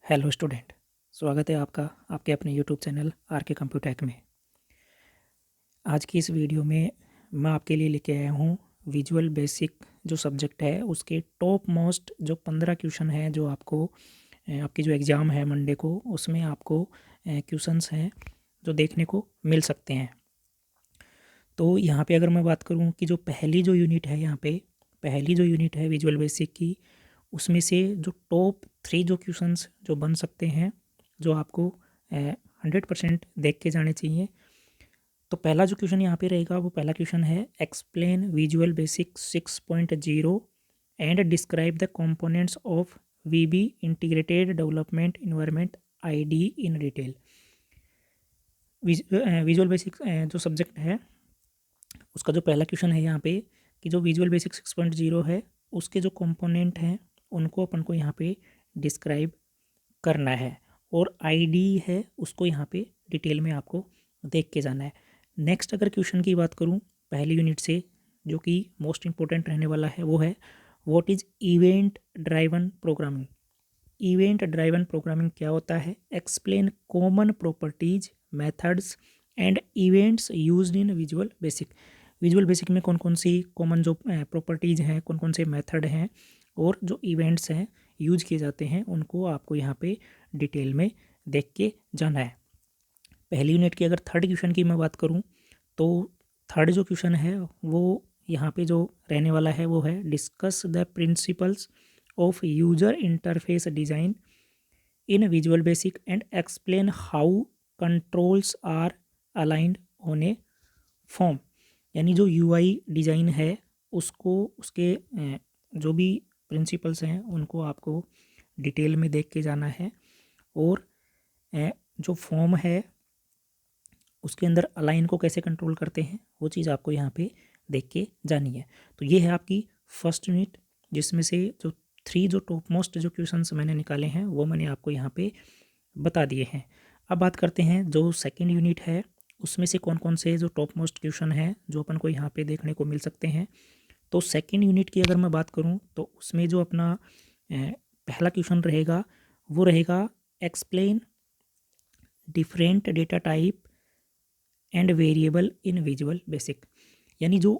Hello student. स्वागत है आपका आपके अपने यूट्यूब चैनल आर के कंप्यूटेक में। आज की इस वीडियो में मैं आपके लिए लेके आया हूँ विजुअल बेसिक जो सब्जेक्ट है उसके टॉप मोस्ट जो 15 क्वेश्चन है जो आपको आपकी जो एग्ज़ाम है मंडे को उसमें आपको क्वेश्चंस हैं जो देखने को मिल सकते हैं। तो यहाँ पे अगर मैं बात करूँ कि जो पहली जो यूनिट है यहाँ पे पहली जो यूनिट है विजुअल बेसिक की, उसमें से जो टॉप 3 जो क्वेश्चंस जो बन सकते हैं जो आपको 100% देख के जाने चाहिए। तो पहला जो क्वेश्चन यहाँ पे रहेगा वो पहला क्वेश्चन है explain visual basic 6.0 and describe the components of VB integrated development environment ID in detail. Visual Basic जो सब्जेक्ट है उसका जो पहला क्वेश्चन है यहाँ पे कि जो विजुअल बेसिक 6.0 है उसके जो कंपोनेंट हैं उनको अपन को यहाँ पे डिस्क्राइब करना है और आईडी है उसको यहाँ पे डिटेल में आपको देख के जाना है। नेक्स्ट अगर क्वेश्चन की बात करूँ पहली यूनिट से जो कि मोस्ट इम्पोर्टेंट रहने वाला है वो है what is event driven programming. Event driven programming क्या होता है? Explain common properties methods and events used in visual basic. Visual basic में कौन कौन सी कॉमन जो प्रॉपर्टीज़ हैं, कौन कौन से मेथड हैं और जो इवेंट्स हैं यूज किए जाते हैं उनको आपको यहाँ पे डिटेल में देख के जाना है। पहली यूनिट की अगर थर्ड क्वेश्चन की मैं बात करूँ तो थर्ड जो क्वेश्चन है वो यहाँ पे जो रहने वाला है वो है discuss the principles of user interface design in visual Basic and explain how controls are aligned on a form. यानी जो यूआई डिज़ाइन है उसको उसके जो भी प्रिंसिपल्स हैं उनको आपको डिटेल में देख के जाना है और जो फॉर्म है उसके अंदर अलाइन को कैसे कंट्रोल करते हैं वो चीज़ आपको यहाँ पे देख के जानी है। तो ये है आपकी फर्स्ट यूनिट जिसमें से जो 3 जो टॉप मोस्ट जो क्वेश्चंस मैंने निकाले हैं वो मैंने आपको यहाँ पे बता दिए हैं। अब बात करते हैं जो सेकंड यूनिट है उसमें से कौन कौन से जो टॉप मोस्ट क्वेश्चन हैं जो अपन को यहाँ पे देखने को मिल सकते हैं। तो सेकंड यूनिट की अगर मैं बात करूँ तो उसमें जो अपना पहला क्वेश्चन रहेगा वो रहेगा explain different data type and variable in visual basic. यानी जो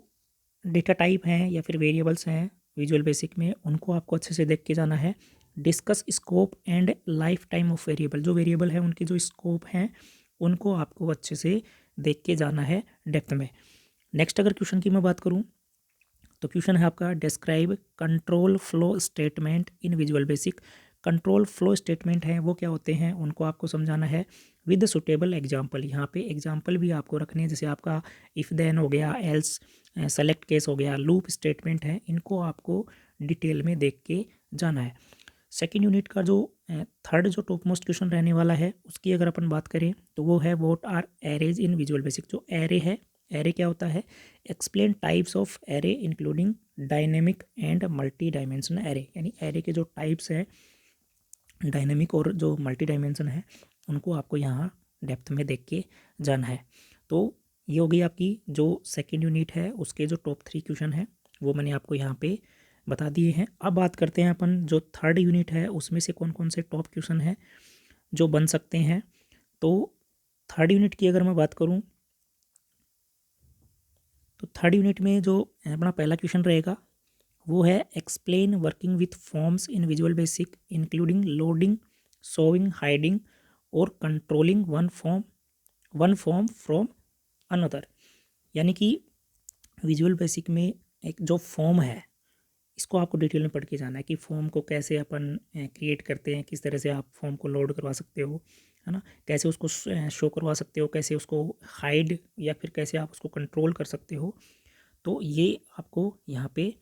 डेटा टाइप हैं या फिर वेरिएबल्स हैं विजुअल बेसिक में उनको आपको अच्छे से देख के जाना है। Discuss scope and life time of variable. जो वेरिएबल है उनकी जो स्कोप हैं उनको आपको अच्छे से देख के जाना है डेप्थ में। नेक्स्ट अगर क्वेश्चन की मैं बात करूँ तो क्वेश्चन है आपका describe control flow statement in visual basic. Control flow statement हैं वो क्या होते हैं उनको आपको समझाना है विद सुटेबल एग्जाम्पल। यहाँ पे एग्जाम्पल भी आपको रखने हैं, जैसे आपका इफ़ देन हो गया, एल्स, सेलेक्ट केस हो गया, लूप स्टेटमेंट है, इनको आपको डिटेल में देख के जाना है। सेकेंड यूनिट का जो थर्ड जो टॉप मोस्ट क्वेश्चन रहने वाला है उसकी अगर अपन बात करें तो वो है what are arrays in visual Basic. जो एरे है, एरे क्या होता है? Explain types of array including dynamic and multi dimension array. यानी एरे के जो टाइप्स हैं डायनेमिक और जो मल्टी डायमेंशन है उनको आपको यहाँ डेप्थ में देख के जाना है। तो ये हो गई आपकी जो सेकेंड यूनिट है उसके जो टॉप 3 क्वेश्चन है वो मैंने आपको यहाँ पे बता दिए हैं। अब बात करते हैं अपन जो थर्ड यूनिट है उसमें से कौन कौन से टॉप क्वेश्चन हैं जो बन सकते हैं। तो थर्ड यूनिट की अगर मैं बात करूँ तो थर्ड यूनिट में जो अपना पहला क्वेश्चन रहेगा वो है explain working with forms in visual basic including loading, showing, hiding और controlling one form from another. यानी कि विजुअल बेसिक में एक जो फॉर्म है इसको आपको डिटेल में पढ़ के जाना है कि फॉर्म को कैसे अपन क्रिएट करते हैं, किस तरह से आप फॉर्म को लोड करवा सकते हो, है ना, कैसे उसको शो करवा सकते हो, कैसे उसको हाइड या फिर कैसे आप उसको कंट्रोल कर सकते हो। तो ये आपको यहाँ पे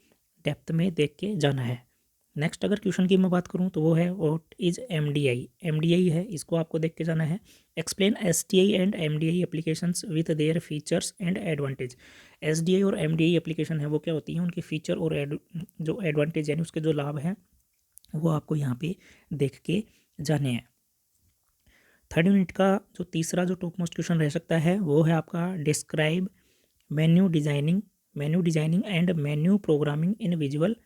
डेप्थ में देख के जाना है। नेक्स्ट अगर क्वेश्चन की मैं बात करूँ तो वो है व्हाट इज़ एमडीआई। एमडीआई है, इसको आपको देख के जाना है। Explain STI and MDI applications with their features and advantage. SDI और एमडीआई एप्लीकेशन है वो क्या होती हैं, उनके फीचर और जो एडवांटेज यानी उसके जो लाभ हैं वो आपको यहाँ पे देख के जाने हैं। थर्ड यूनिट का जो तीसरा जो टॉप मोस्ट क्वेश्चन रह सकता है वो है आपका describe menu designing and menu programming in visual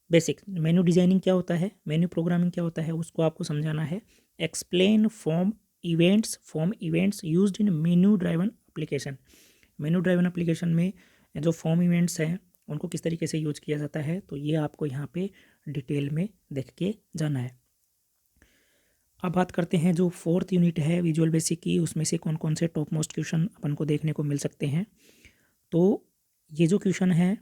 basic menu designing क्या होता है, मेन्यू प्रोग्रामिंग क्या होता है, उसको आपको समझाना है। Explain form events used in menu driven application. Menu driven application में जो फॉर्म इवेंट्स हैं उनको किस तरीके से यूज किया जाता है, तो ये आपको यहाँ पे डिटेल में देख के जाना है। अब बात करते हैं जो फोर्थ यूनिट है विजुअल बेसिक की, उसमें से कौन कौन से टॉप मोस्ट क्वेश्चन अपन को देखने को मिल सकते हैं। तो ये जो क्वेश्चन है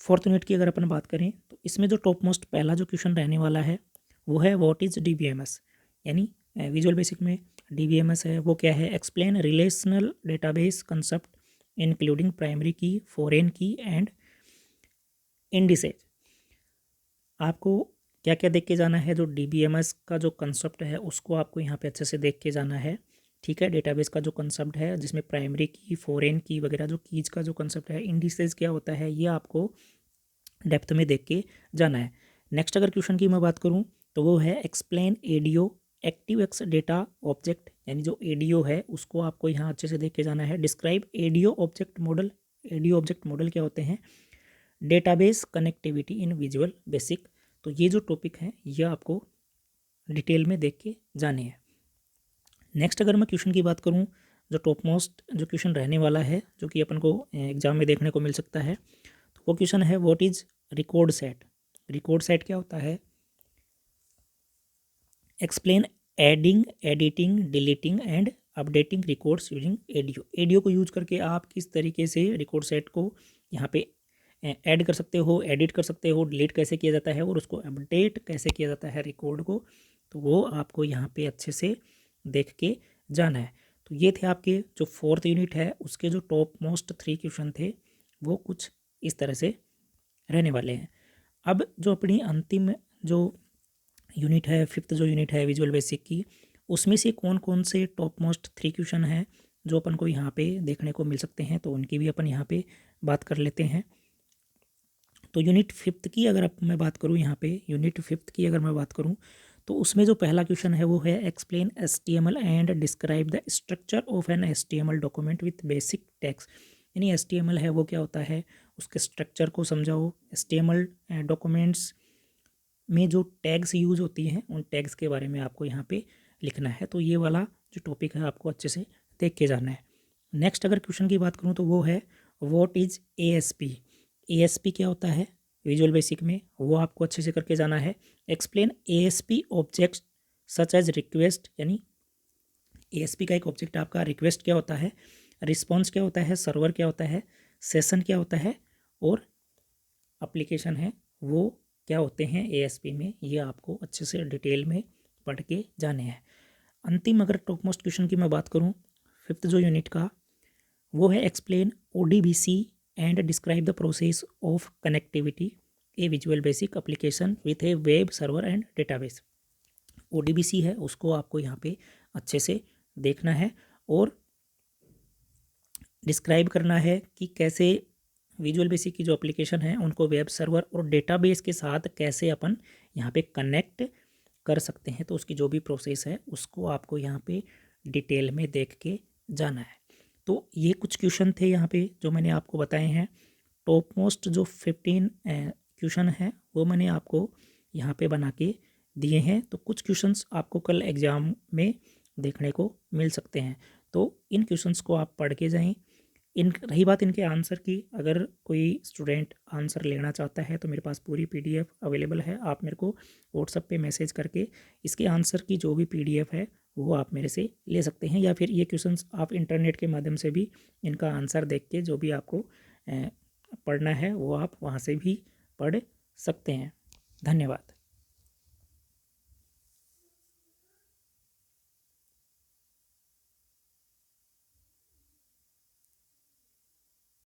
फोर्थ यूनिट की अगर अपन बात करें तो इसमें जो टॉप मोस्ट पहला जो क्वेश्चन रहने वाला है वो है व्हाट इज़ डीबीएमएस, यानी विजुअल बेसिक में डीबीएमएस है वो क्या है। Explain relational database concept including primary की, फॉरेन की एंड इंडिसेज। आपको क्या क्या देख के जाना है, जो डीबीएमएस का जो कंसेप्ट है उसको आपको यहाँ पे अच्छे से देख के जाना है, ठीक है। डेटाबेस का जो कंसेप्ट है जिसमें प्राइमरी की, फॉरेन की वगैरह जो कीज का जो कंसेप्ट है, इंडिसेज क्या होता है, ये आपको डेप्थ में देख के जाना है। नेक्स्ट अगर क्वेश्चन की मैं बात करूँ तो वो है explain ADO active x data object, यानी जो एडीओ है उसको आपको यहाँ अच्छे से देख के जाना है। Describe ADO object model. ADO object model क्या होते हैं। डेटाबेस कनेक्टिविटी इन विजुअल बेसिक। तो ये जो टॉपिक है ये आपको डिटेल में देख के जाने हैं। नेक्स्ट अगर मैं क्वेश्चन की बात करूँ, जो टॉप मोस्ट जो क्वेश्चन रहने वाला है जो कि अपन को एग्जाम में देखने को मिल सकता है, तो वो क्वेश्चन है what is record set. Record set क्या होता है। Explain adding, editing, deleting and updating records using audio. Audio को यूज करके आप किस तरीके से रिकॉर्ड सेट को यहाँ पे ऐड कर सकते हो, एडिट कर सकते हो, डिलीट कैसे किया जाता है और उसको अपडेट कैसे किया जाता है रिकॉर्ड को, तो वो आपको यहाँ पे अच्छे से देख के जाना है। तो ये थे आपके जो फोर्थ यूनिट है उसके जो टॉप मोस्ट 3 क्वेश्चन थे वो कुछ इस तरह से रहने वाले हैं। अब जो अपनी अंतिम जो यूनिट है, फिफ्थ जो यूनिट है विजुअल बेसिक की, उसमें से कौन कौन से टॉप मोस्ट 3 क्वेश्चन हैं जो अपन को यहाँ पे देखने को मिल सकते हैं, तो उनकी भी अपन यहाँ पे बात कर लेते हैं। तो यूनिट फिफ्थ की अगर मैं बात करूँ, यहाँ पे यूनिट फिफ्थ की अगर मैं बात करूँ तो उसमें जो पहला क्वेश्चन है वो है explain HTML and describe the structure of an HTML document with basic text. यानी HTML है वो क्या होता है, उसके स्ट्रक्चर को समझाओ। HTML डॉक्यूमेंट्स में जो टैग्स यूज होती हैं उन टैग्स के बारे में आपको यहाँ पे लिखना है। तो ये वाला जो टॉपिक है आपको अच्छे से देख के जाना है। नेक्स्ट अगर क्वेश्चन की बात करूँ तो वो है व्हाट इज़ ASP। ASP क्या होता है विजुअल बेसिक में, वो आपको अच्छे से करके जाना है। Explain ASP object such as request, यानी ASP का एक ऑब्जेक्ट आपका रिक्वेस्ट क्या होता है, रिस्पॉन्स क्या होता है, सर्वर क्या होता है, सेशन क्या होता है और एप्लीकेशन है वो क्या होते हैं ASP में, ये आपको अच्छे से डिटेल में पढ़ के जाने हैं। अंतिम अगर टॉप मोस्ट क्वेश्चन की मैं बात करूँ फिफ्थ जो यूनिट का, वो है explain ODBC and describe the process of connectivity A visual basic application with A web server and database. ODBC है उसको आपको यहाँ पे अच्छे से देखना है और डिस्क्राइब करना है कि कैसे विजुअल बेसिक की जो एप्लीकेशन है उनको वेब सर्वर और डेटाबेस के साथ कैसे अपन यहाँ पे कनेक्ट कर सकते हैं। तो उसकी जो भी प्रोसेस है उसको आपको यहाँ पे डिटेल में देख के जाना है। तो ये कुछ क्वेश्चन थे यहाँ पे जो मैंने आपको बताए हैं। टॉप मोस्ट जो 15 क्वेश्चन हैं वो मैंने आपको यहाँ पे बना के दिए हैं। तो कुछ क्वेश्चंस आपको कल एग्ज़ाम में देखने को मिल सकते हैं, तो इन क्वेश्चंस को आप पढ़ के जाएं। इन रही बात इनके आंसर की, अगर कोई स्टूडेंट आंसर लेना चाहता है तो मेरे पास पूरी PDF अवेलेबल है। आप मेरे को व्हाट्सएप पे मैसेज करके इसके आंसर की जो भी PDF है वो आप मेरे से ले सकते हैं, या फिर ये क्वेश्चंस आप इंटरनेट के माध्यम से भी इनका आंसर देख के जो भी आपको पढ़ना है वो आप वहाँ से भी पढ़ सकते हैं। धन्यवाद।